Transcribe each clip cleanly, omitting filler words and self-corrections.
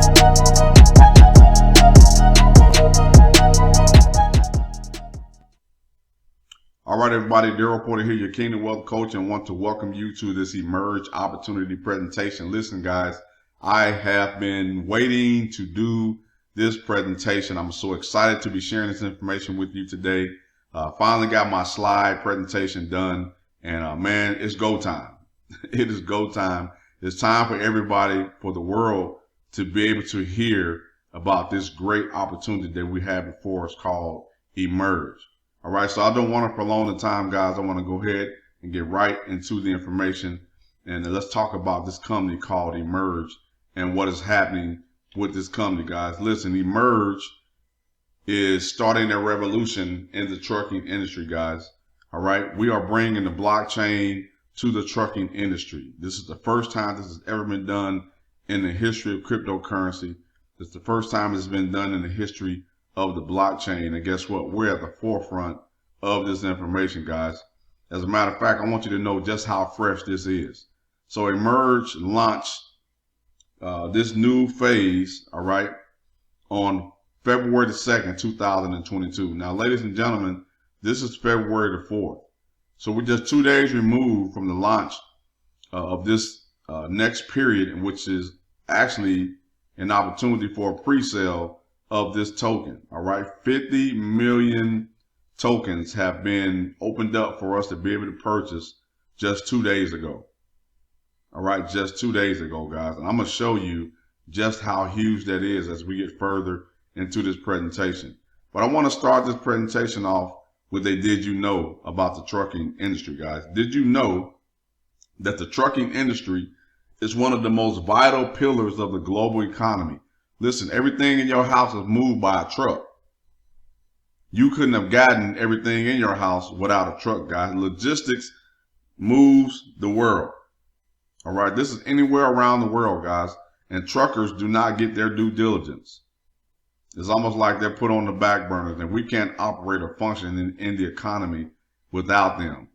All right, everybody, Daryl Porter here, your Kingdom Wealth Coach, and want to welcome you to this Emerge Opportunity presentation. Listen, guys, I have been waiting to do this presentation. I'm so excited to be sharing this information with you today. Finally got my slide presentation done, and man, it's go time. It is go time. It's time for everybody, for the world, to be able to hear about this great opportunity that we have before us called Emerge. All right, so I don't want to prolong the time, guys. I want to go ahead and get right into the information, and let's talk about this company called Emerge and what is happening with this company, guys. Listen, Emerge is starting a revolution in the trucking industry, guys. All right, we are bringing the blockchain to the trucking industry. This is the first time this has ever been done in the history of cryptocurrency. It's the first time it's been done in the history of the blockchain. And guess what? We're at the forefront of this information, guys. As a matter of fact, I want you to know just how fresh this is. So Emerge launched this new phase, all right, on February the 2nd, 2022. Now, ladies and gentlemen, this is February the 4th. So we're just 2 days removed from the launch of this next period, which is actually an opportunity for a pre-sale of this token. All right, 50 million tokens have been opened up for us to be able to purchase just 2 days ago. All right, just 2 days ago, guys. And I'm going to show you just how huge that is as we get further into this presentation. But I want to start this presentation off with a did you know about the trucking industry, guys. Did you know that the trucking industry is one of the most vital pillars of the global economy? Listen, everything in your house is moved by a truck. You couldn't have gotten everything in your house without a truck, guys. Logistics moves the world. All right, this is anywhere around the world, guys, and truckers do not get their due diligence. It's almost like they're put on the back burners, and we can't operate or function in the economy without them.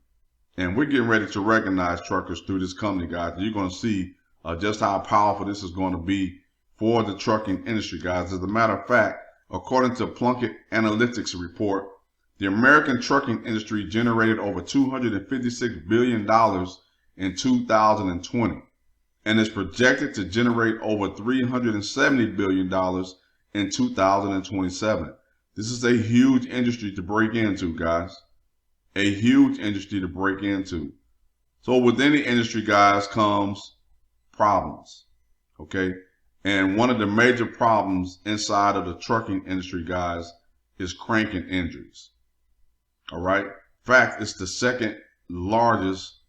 And we're getting ready to recognize truckers through this company, guys. You're going to see just how powerful this is going to be for the trucking industry, guys. As a matter of fact, according to Plunkett Analytics report, the American trucking industry generated over $256 billion in 2020 and is projected to generate over $370 billion in 2027. This is a huge industry to break into, guys. A huge industry to break into. So within the industry, guys, comes problems, okay? And one of the major problems inside of the trucking industry, guys, is cranking injuries. All right. In fact, it's the second greatest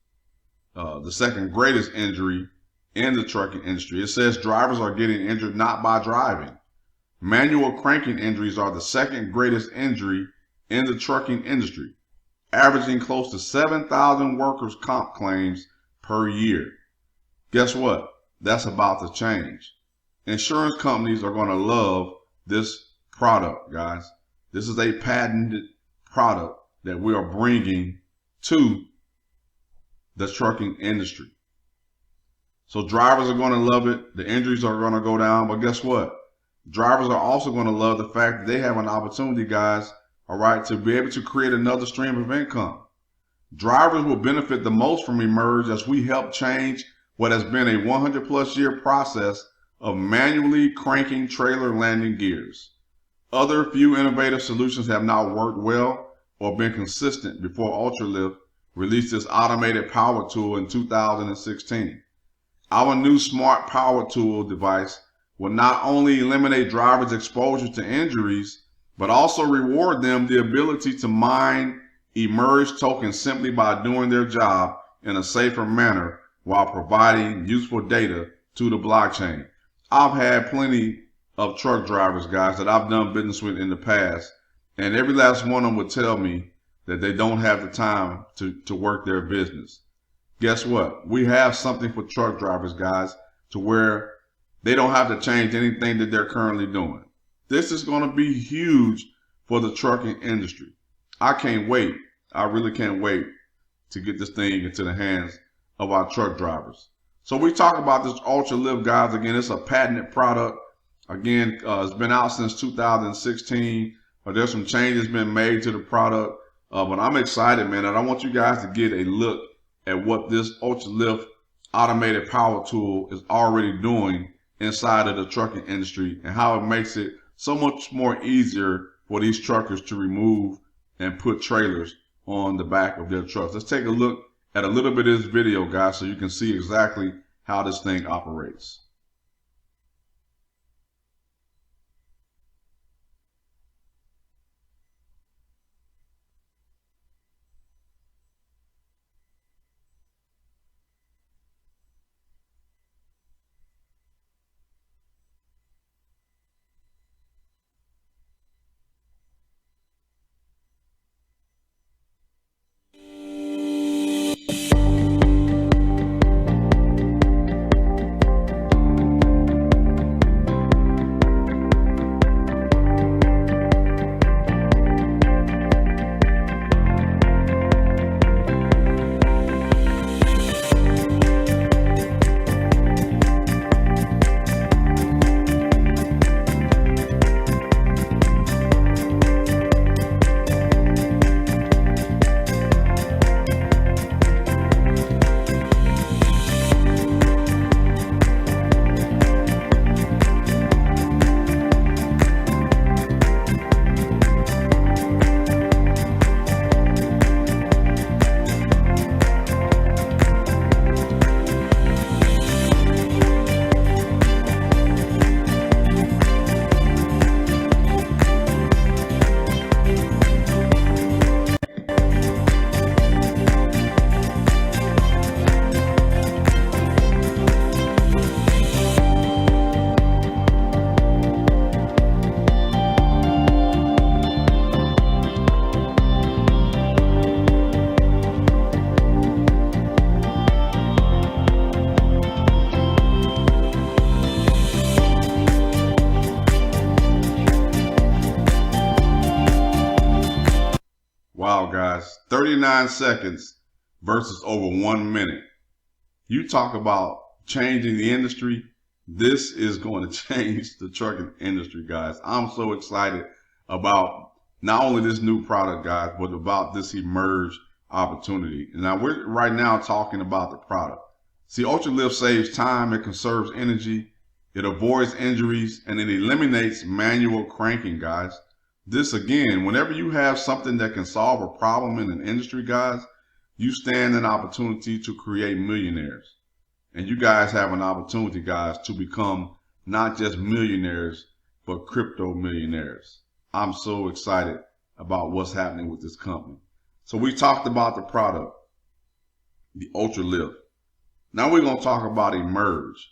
injury in the trucking industry. It says drivers are getting injured not by driving. Manual cranking injuries are the second greatest injury in the trucking industry, averaging close to 7,000 workers' comp claims per year. Guess what? That's about to change. Insurance companies are going to love this product, guys. This is a patented product that we are bringing to the trucking industry. So drivers are going to love it. The injuries are going to go down. But guess what? Drivers are also going to love the fact that they have an opportunity, guys, all right, to be able to create another stream of income. Drivers will benefit the most from Emerge as we help change what has been a 100+ year process of manually cranking trailer landing gears. Other few innovative solutions have not worked well or been consistent before Ultralift released this automated power tool in 2016. Our new smart power tool device will not only eliminate drivers' exposure to injuries, but also reward them the ability to mine Emerge tokens simply by doing their job in a safer manner while providing useful data to the blockchain. I've had plenty of truck drivers, guys, that I've done business with in the past, and every last one of them would tell me that they don't have the time to work their business. Guess what? We have something for truck drivers, guys, to where they don't have to change anything that they're currently doing. This is going to be huge for the trucking industry. I can't wait. I really can't wait to get this thing into the hands of our truck drivers. So we talk about this Ultralift, guys. Again, it's a patented product. Again, it's been out since 2016. There's some changes been made to the product, but I'm excited, man. And I want you guys to get a look at what this UltraLift automated power tool is already doing inside of the trucking industry and how it makes it so much more easier for these truckers to remove and put trailers on the back of their trucks. Let's take a look at a little bit of this video, guys, so you can see exactly how this thing operates. Wow, guys, 39 seconds versus over 1 minute. You talk about changing the industry. This is going to change the trucking industry, guys. I'm so excited about not only this new product, guys, but about this emerge opportunity. And now we're right now talking about the product. See, UltraLift saves time, it conserves energy, it avoids injuries, and it eliminates manual cranking, guys. This again, whenever you have something that can solve a problem in an industry, guys, you stand an opportunity to create millionaires. And you guys have an opportunity, guys, to become not just millionaires, but crypto millionaires. I'm so excited about what's happening with this company. So we talked about the product, the UltraLift. Now we're going to talk about Emerge.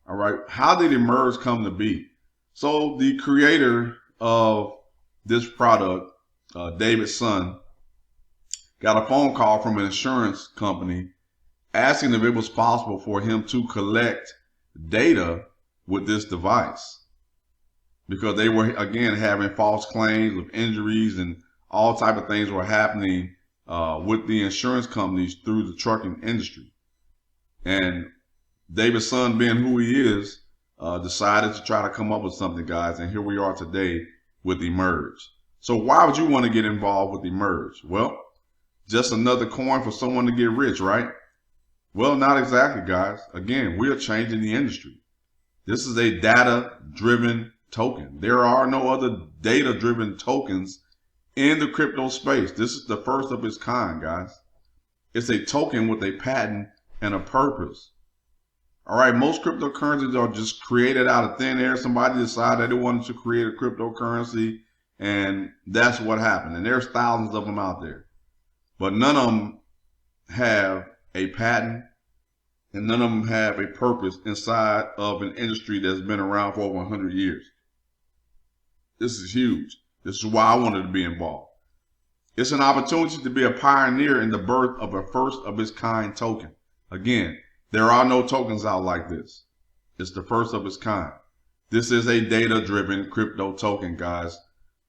All right. How did Emerge come to be? So the creator of this product, David Sun, got a phone call from an insurance company asking if it was possible for him to collect data with this device, because they were again having false claims of injuries and all type of things were happening with the insurance companies through the trucking industry. And David Sun, being who he is, decided to try to come up with something, guys, and here we are today with Emerge. So why would you want to get involved with Emerge? Well, just another coin for someone to get rich, right? Well, not exactly, guys. Again, we are changing the industry. This is a data-driven token. There are no other data-driven tokens in the crypto space. This is the first of its kind, guys. It's a token with a patent and a purpose. All right, most cryptocurrencies are just created out of thin air. Somebody decided they wanted to create a cryptocurrency, and that's what happened. And there's thousands of them out there. But none of them have a patent, and none of them have a purpose inside of an industry that's been around for over 100 years. This is huge. This is why I wanted to be involved. It's an opportunity to be a pioneer in the birth of a first of its kind token. Again, there are no tokens out like this. It's the first of its kind. This is a data-driven crypto token, guys.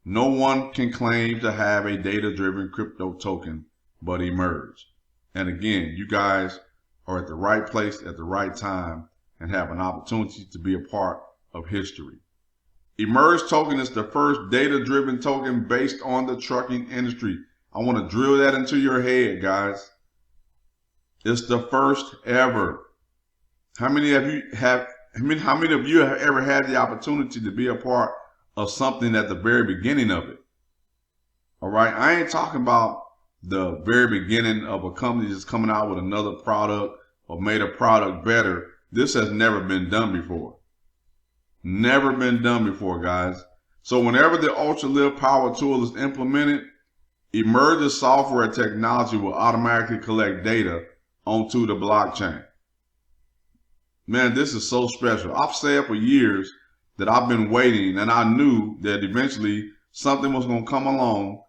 No one can claim to have a data-driven crypto token but Emerge. And again, you guys are at the right place at the right time and have an opportunity to be a part of history. Emerge token is the first data-driven token based on the trucking industry. I want to drill that into your head, guys. It's the first ever. How many of you have ever had the opportunity to be a part of something at the very beginning of it? All right, I ain't talking about the very beginning of a company that's coming out with another product or made a product better. This has never been done before. Never been done before, guys. So whenever the Ultra Lift Power tool is implemented, Emerge's software technology will automatically collect data onto the blockchain. Man, this is so special. I've said for years that I've been waiting, and I knew that eventually something was going to come along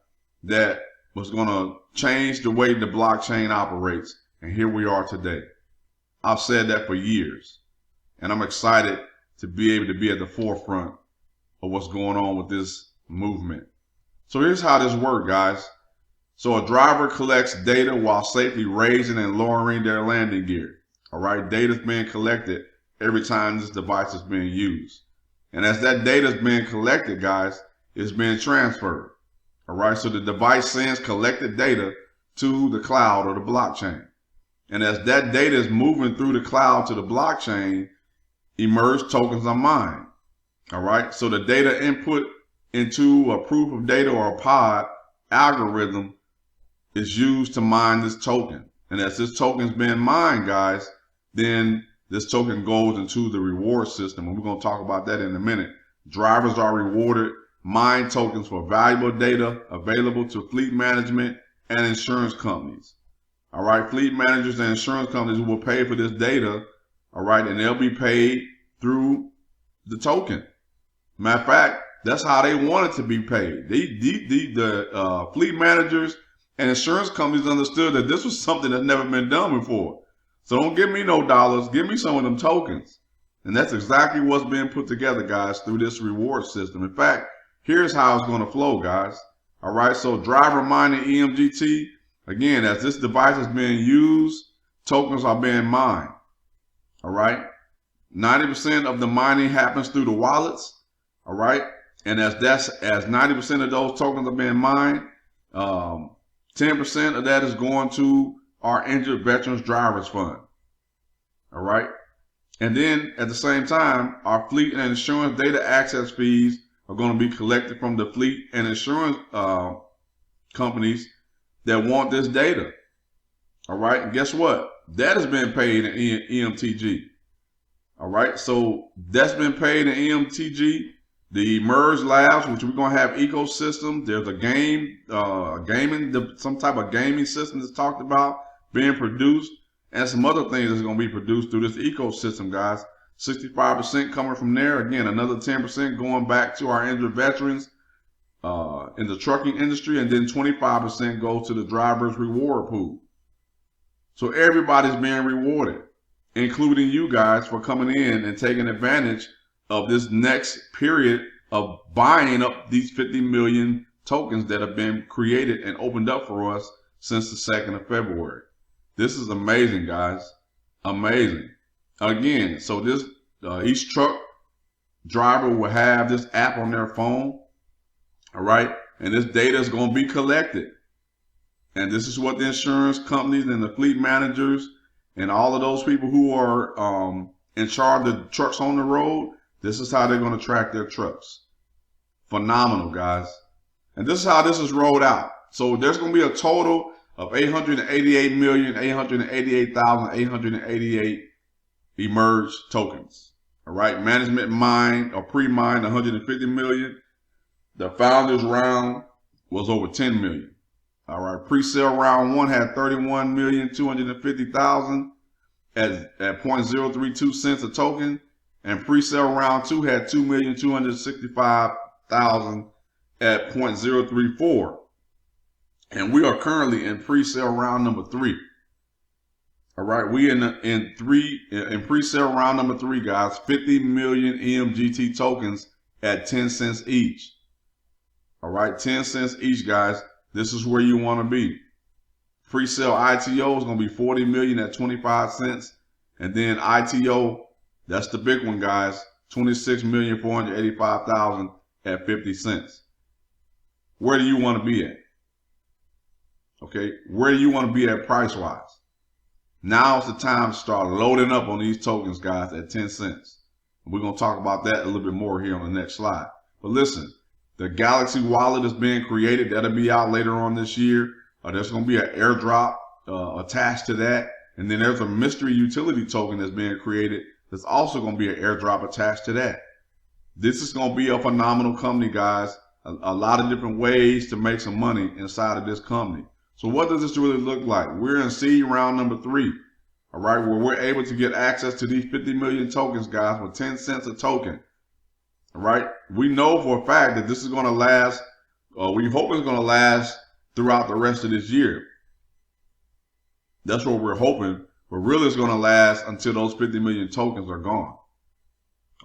that was going to change the way the blockchain operates. And here we are today. I've said that for years, and I'm excited to be able to be at the forefront of what's going on with this movement. So here's how this works, guys. So a driver collects data while safely raising and lowering their landing gear. All right, data is being collected every time this device is being used. And as that data is being collected, guys, it's being transferred. All right, so the device sends collected data to the cloud or the blockchain. And as that data is moving through the cloud to the blockchain, Emerge tokens are mined. All right, so the data input into a proof of data or a pod algorithm is used to mine this token. And as this token is being mined, guys, then this token goes into the reward system. And we're going to talk about that in a minute. Drivers are rewarded mine tokens for valuable data available to fleet management and insurance companies. All right, fleet managers and insurance companies will pay for this data. All right, and they'll be paid through the token. Matter of fact, that's how they want it to be paid. The fleet managers and insurance companies understood that this was something that's never been done before. So don't give me no dollars, give me some of them tokens. And that's exactly what's being put together, guys, through this reward system. In fact, here's how it's going to flow, guys. All right, so driver mining EMGT, again, as this device is being used, tokens are being mined. All right, 90% of the mining happens through the wallets. All right, and as 90% of those tokens are being mined, 10% of that is going to our Injured Veterans Drivers Fund. All right, and then at the same time, our fleet and insurance data access fees are going to be collected from the fleet and insurance companies that want this data. All right, and guess what? That has been paid in EMTG. All right, so that's been paid in EMTG. The Emerge Labs, which we're gonna have ecosystem. There's a game, some type of gaming system that's talked about being produced, and some other things that's gonna be produced through this ecosystem, guys. 65% coming from there. Again, another 10% going back to our injured veterans in the trucking industry, and then 25% goes to the driver's reward pool. So everybody's being rewarded, including you guys, for coming in and taking advantage of this next period of buying up these 50 million tokens that have been created and opened up for us since the 2nd of February. This is amazing, guys. Amazing. Again, so this each truck driver will have this app on their phone. All right, and this data is going to be collected. And this is what the insurance companies and the fleet managers and all of those people who are in charge of the trucks on the road, this is how they're going to track their trucks. Phenomenal, guys. And this is how this is rolled out. So there's going to be a total of 888,888,888 Emerge tokens. All right, management mined or pre-mined 150 million. The founders round was over 10 million. All right, pre-sale round 1 had 31,250,000 at 0.032 cents a token, and pre-sale round 2 had 2,265,000 at 0.034. And we are currently in pre-sale round number 3. All right, we in pre-sale round number 3, guys. 50 million EMGT tokens at 10 cents each. All right, 10 cents each, guys. This is where you want to be. Pre-sale ITO is going to be 40 million at 25 cents. And then ITO, that's the big one, guys. 26,485,000 at 50 cents. Where do you want to be at? Okay, where do you want to be at price-wise? Now's the time to start loading up on these tokens, guys, at 10 cents. We're going to talk about that a little bit more here on the next slide. But listen, the Galaxy wallet is being created. That'll be out later on this year. There's going to be an airdrop attached to that. And then there's a mystery utility token that's being created. There's also going to be an airdrop attached to that. This is going to be a phenomenal company, guys. A lot of different ways to make some money inside of this company. So what does this really look like? We're in seed round number 3, all right, where we're able to get access to these 50 million tokens, guys, for 10 cents a token, all right? We know for a fact that this is going to last, we hope it's going to last throughout the rest of this year. That's what we're hoping, but really it's going to last until those 50 million tokens are gone.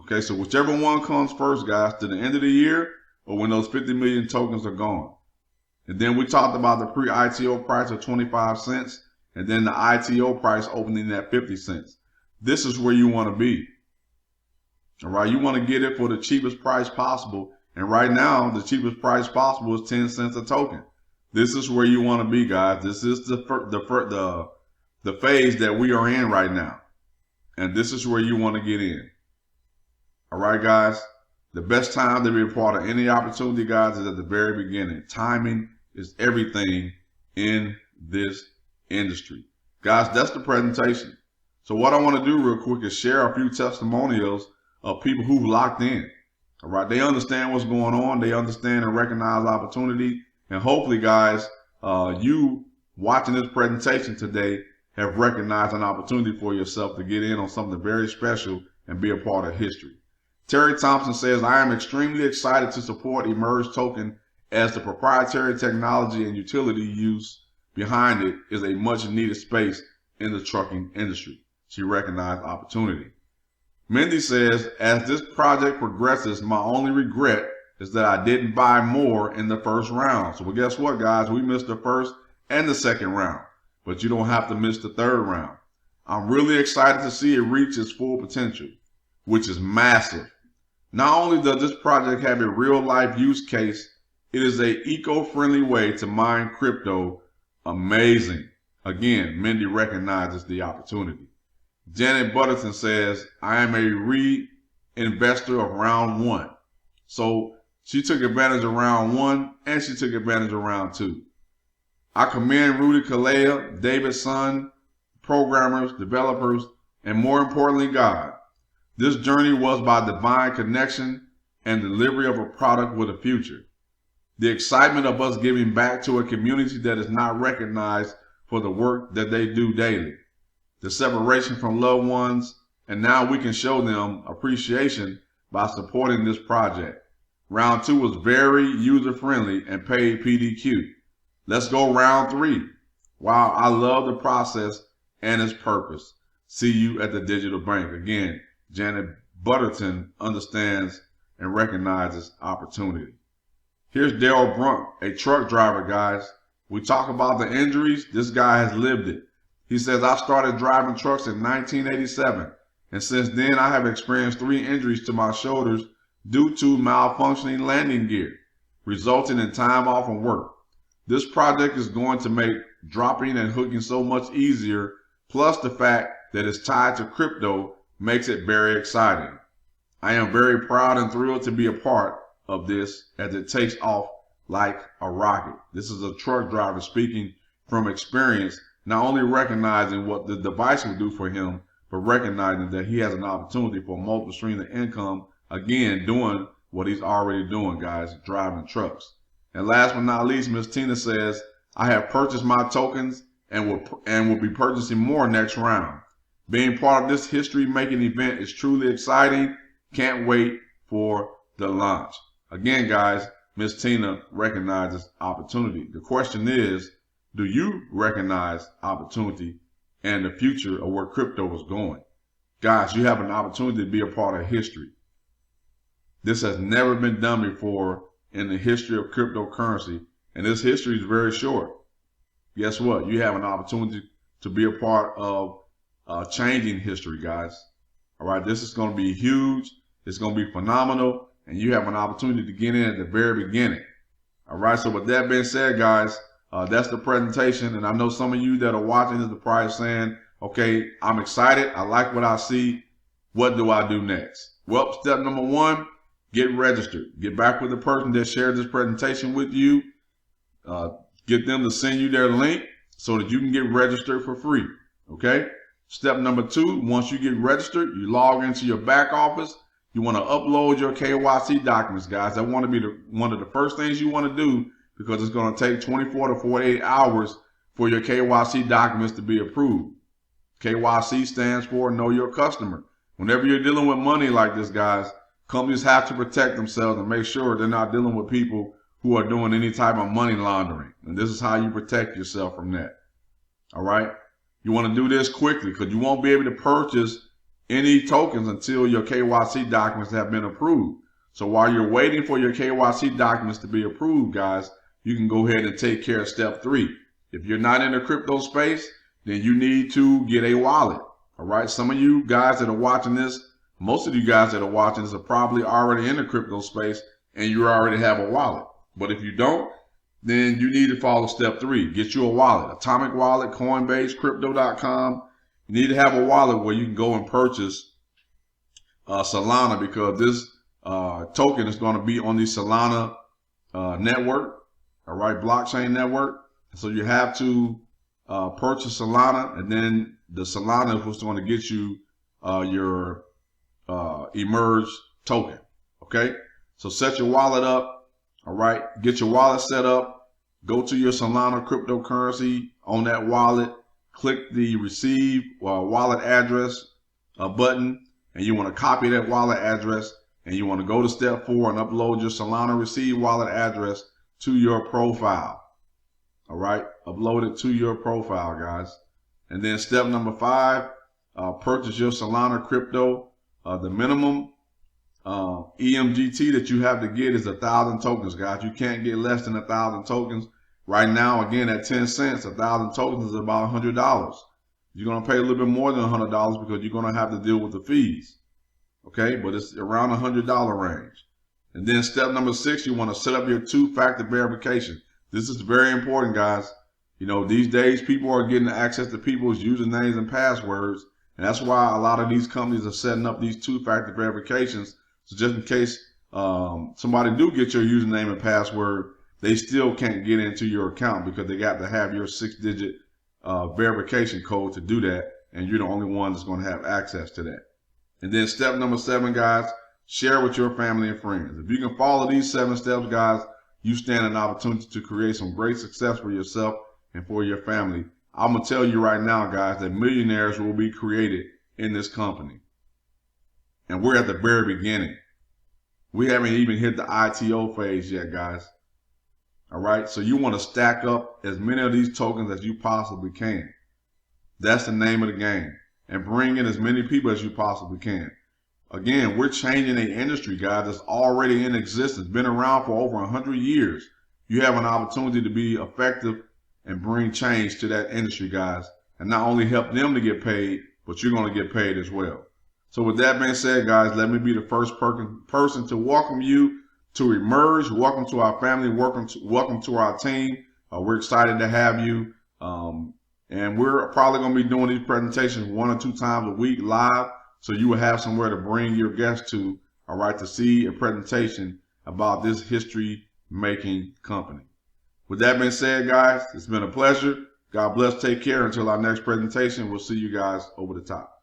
Okay, so whichever one comes first, guys, to the end of the year or when those 50 million tokens are gone. And then we talked about the pre-ITO price of 25 cents and then the ITO price opening at 50 cents. This is where you want to be. All right, you want to get it for the cheapest price possible. And right now, the cheapest price possible is 10 cents a token. This is where you want to be, guys. This is the phase that we are in right now. And this is where you want to get in. All right, guys. The best time to be a part of any opportunity, guys, is at the very beginning. Timing is everything in this industry. Guys, that's the presentation. So what I want to do real quick is share a few testimonials of people who've locked in. All right, they understand what's going on. They understand and recognize opportunity. And hopefully, guys, you watching this presentation today have recognized an opportunity for yourself to get in on something very special and be a part of history. Terry Thompson says, I am extremely excited to support Emerge Token as the proprietary technology and utility use behind it is a much needed space in the trucking industry. She recognized opportunity. Mindy says, as this project progresses, my only regret is that I didn't buy more in the first round. So well, guess what, guys? We missed the first and the second round, but you don't have to miss the third round. I'm really excited to see it reach its full potential, which is massive. Not only does this project have a real-life use case, it is an eco-friendly way to mine crypto. Amazing. Again, Mindy recognizes the opportunity. Janet Butterton says, I am a re-investor of round 1. So she took advantage of round 1 and she took advantage of round 2. I commend Rudy Kalea, David's son, programmers, developers, and more importantly, God. This journey was by divine connection and delivery of a product with a future. The excitement of us giving back to a community that is not recognized for the work that they do daily. The separation from loved ones, and now we can show them appreciation by supporting this project. Round 2 was very user-friendly and paid PDQ. Let's go round 3. Wow, I love the process and its purpose. See you at the digital bank. Again, Janet Butterton understands and recognizes opportunity. Here's Daryl Brunk, a truck driver, guys. We talk about the injuries. This guy has lived it. He says, I started driving trucks in 1987, and since then I have experienced 3 injuries to my shoulders due to malfunctioning landing gear, resulting in time off from work. This project is going to make dropping and hooking so much easier, plus the fact that it's tied to crypto makes it very exciting. I am very proud and thrilled to be a part of this as it takes off like a rocket. This is a truck driver speaking from experience, not only recognizing what the device will do for him, but recognizing that he has an opportunity for multiple streams of income, again, doing what he's already doing, guys, driving trucks. And last but not least, Ms. Tina says, I have purchased my tokens and will be purchasing more next round. Being part of this history-making event is truly exciting. Can't wait for the launch. Again, guys, Ms. Tina recognizes opportunity. The question is, do you recognize opportunity and the future of where crypto is going? Guys, you have an opportunity to be a part of history. This has never been done before in the history of cryptocurrency, and this history is very short. Guess what? You have an opportunity to be a part of changing history, guys. All right, this is going to be huge. It's going to be phenomenal, and you have an opportunity to get in at the very beginning. All right, so with that being said, guys, that's the presentation. And I know some of you that are watching this are probably saying, okay, I'm excited. I like what I see. What do I do next? Well, step number one, get registered. Get back with the person that shared this presentation with you. Get them to send you their link so that you can get registered for free. Okay. Step number two, once you get registered, you log into your back office. You want to upload your KYC documents, guys. That want to be one of the first things you want to do, because it's going to take 24 to 48 hours for your KYC documents to be approved. KYC stands for Know Your Customer. Whenever you're dealing with money like this, guys, companies have to protect themselves and make sure they're not dealing with people who are doing any type of money laundering. And this is how you protect yourself from that. All right. You want to do this quickly, because you won't be able to purchase any tokens until your KYC documents have been approved. So while you're waiting for your KYC documents to be approved, guys, you can go ahead and take care of step three. If you're not in the crypto space, then you need to get a wallet. All right. Some of you guys that are watching this, most of you guys that are watching this are probably already in the crypto space and you already have a wallet. But if you don't, then you need to follow step three. Get you a wallet, Atomic Wallet, Coinbase, Crypto.com. You need to have a wallet where you can go and purchase Solana, because this token is going to be on the Solana network, all right, blockchain network. So you have to purchase Solana, and then the Solana is what's going to get you your Emerge token. Okay, so set your wallet up. All right, get your wallet set up. Go to your Solana cryptocurrency on that wallet. Click the receive wallet address button, and you want to copy that wallet address, and you want to go to step 4 and upload your Solana receive wallet address to your profile. All right, upload it to your profile, guys. And then step number 5, purchase your Solana crypto. The minimum EMGT that you have to get is 1,000 tokens, guys. You can't get less than 1,000 tokens. Right now, again, at 10 cents, 1,000 tokens is about $100. You're going to pay a little bit more than $100 because you're going to have to deal with the fees. Okay, but it's around $100 range. And then step number 6, you want to set up your 2-factor verification. This is very important, guys. You know, these days people are getting access to people's usernames and passwords. And that's why a lot of these companies are setting up these 2-factor verifications. So just in case somebody do get your username and password, they still can't get into your account because they got to have your 6-digit verification code to do that. And you're the only one that's going to have access to that. And then step number 7, guys, share with your family and friends. If you can follow these 7 steps, guys, you stand an opportunity to create some great success for yourself and for your family. I'm going to tell you right now, guys, that millionaires will be created in this company. And we're at the very beginning. We haven't even hit the ITO phase yet, guys. All right. So you want to stack up as many of these tokens as you possibly can. That's the name of the game. And bring in as many people as you possibly can. Again, we're changing an industry, guys, that's already in existence, been around for over 100 years. You have an opportunity to be effective and bring change to that industry, guys, and not only help them to get paid, but you're going to get paid as well. So with that being said, guys, let me be the first person to welcome you to Emerge. Welcome to our family. Welcome to our team. We're excited to have you. And we're probably going to be doing these presentations 1 or 2 times a week live. So you will have somewhere to bring your guests to, all right, to see a presentation about this history-making company. With that being said, guys, it's been a pleasure. God bless. Take care. Until our next presentation, we'll see you guys over the top.